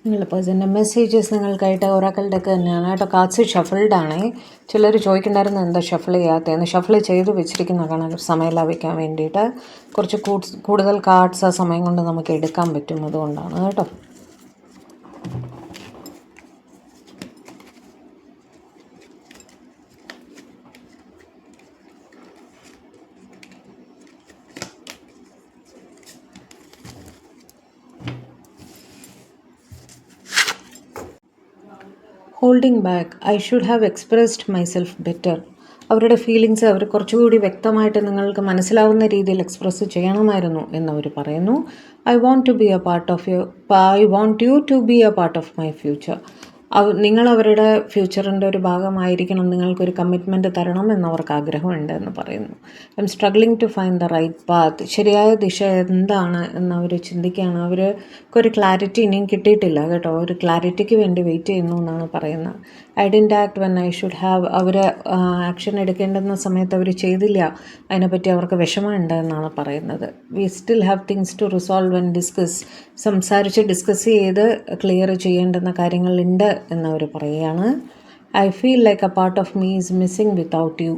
നിങ്ങളുടെ പേഴ്സൻ്റെ messages നിങ്ങൾക്കായിട്ട് Oracle deck തന്നെയാണ് കേട്ടോ. കാർഡ്സ് ഷഫിൾഡ് ആണ്. ചിലർ ചോദിക്കണ്ടായിരുന്നു എന്താ ഷഫിൾ ചെയ്യാത്തതെന്ന്. ഷഫിൾ ചെയ്ത് വെച്ചിരിക്കുന്ന കാണാൻ സമയം ലാഭിക്കാൻ വേണ്ടിയിട്ട്. കുറച്ച് കൂടുതൽ കാർഡ്സ് ആ സമയം കൊണ്ട് നമുക്ക് എടുക്കാൻ പറ്റും, അതുകൊണ്ടാണ് കേട്ടോ. Holding back, I should have expressed myself better. അവരുടെ ഫീലിങ്സ് അവർ കുറച്ചുകൂടി വ്യക്തമായിട്ട് നിങ്ങൾക്ക് മനസ്സിലാവുന്ന രീതിയിൽ എക്സ്പ്രസ് ചെയ്യണമായിരുന്നു എന്നവർ പറയുന്നു. I want you to be a part of my future. നിങ്ങൾ അവരുടെ ഫ്യൂച്ചറിൻ്റെ ഒരു ഭാഗമായിരിക്കണം, നിങ്ങൾക്കൊരു കമ്മിറ്റ്മെൻറ്റ് തരണം എന്നവർക്ക് ആഗ്രഹമുണ്ട് എന്ന് പറയുന്നു. I am struggling to find the right path. ശരിയായ ദിശ എന്താണ് എന്നവർ ചിന്തിക്കുകയാണ്. അവർക്കൊരു ക്ലാരിറ്റി ഇനിയും കിട്ടിയിട്ടില്ല കേട്ടോ. ഒരു ക്ലാരിറ്റിക്ക് വേണ്ടി വെയിറ്റ് ചെയ്യുന്നു എന്നാണ് പറയുന്നത്. I didn't act when I should have. അവർ ആക്ഷൻ എടുക്കേണ്ടുന്ന സമയത്ത് അവർ ചെയ്തില്ല, അതിനെപ്പറ്റി അവർക്ക് വിഷമമുണ്ട് എന്നാണ് പറയുന്നത്. We still have things to resolve and discuss. സംസാരിച്ച് ഡിസ്കസ് ചെയ്ത് ക്ലിയർ ചെയ്യേണ്ടുന്ന കാര്യങ്ങളുണ്ട് എന്നവർ പറയുകയാണ്. I feel like a part of me is missing without you.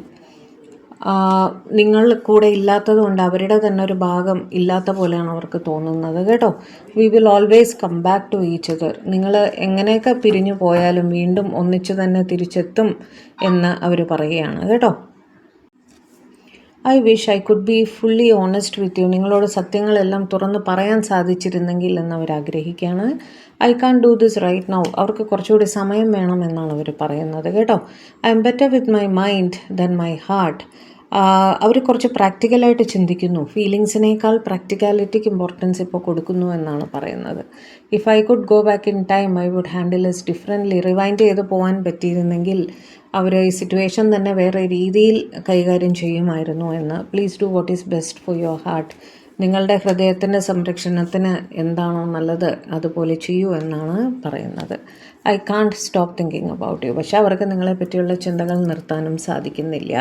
നിങ്ങൾ കൂടെ ഇല്ലാത്തത് കൊണ്ട് അവരുടെ തന്നെ ഒരു ഭാഗം ഇല്ലാത്ത പോലെയാണ് അവർക്ക് തോന്നുന്നത് കേട്ടോ. We will always come back to each other. നിങ്ങൾ എങ്ങനെയൊക്കെ പിരിഞ്ഞു പോയാലും വീണ്ടും ഒന്നിച്ച് തന്നെ തിരിച്ചെത്തും എന്ന് അവർ പറയുകയാണ് കേട്ടോ. I wish I could be fully honest with you. നിങ്ങളോട് സത്യങ്ങളെല്ലാം തുറന്ന് പറയാൻ സാധിച്ചിരുന്നെങ്കിൽ എന്നവർ ആഗ്രഹിക്കുകയാണ്. I can do this right now. അവർക്ക് കുറച്ചുകൂടി സമയം വേണം എന്നാണ് അവർ പറയുന്നത് കേട്ടോ. I am better with my mind than my heart. അവർ കുറച്ച് പ്രാക്ടിക്കലായിട്ട് ചിന്തിക്കുന്നു. ഫീലിങ്സിനേക്കാൾ പ്രാക്ടിക്കാലിറ്റിക്ക് ഇമ്പോർട്ടൻസ് ഇപ്പോൾ കൊടുക്കുന്നു എന്നാണ് പറയുന്നത്. If I could go back in time I would handle this differently. Rewind ചെയ്ത് പോകാൻ പറ്റിയിരുന്നെങ്കിൽ അവർ ഈ സിറ്റുവേഷൻ തന്നെ വേറെ രീതിയിൽ കൈകാര്യം ചെയ്യുമായിരുന്നു എന്ന്. Please do what is best for your heart. നിങ്ങളുടെ ഹൃദയത്തിൻ്റെ സംരക്ഷണത്തിന് എന്താണോ നല്ലത് അതുപോലെ ചെയ്യൂ എന്നാണ് പറയുന്നത്. I can't stop thinking about you. പക്ഷേ അവർക്ക് നിങ്ങളെ പറ്റിയുള്ള ചിന്തകൾ നിർത്താനും സാധിക്കുന്നില്ല.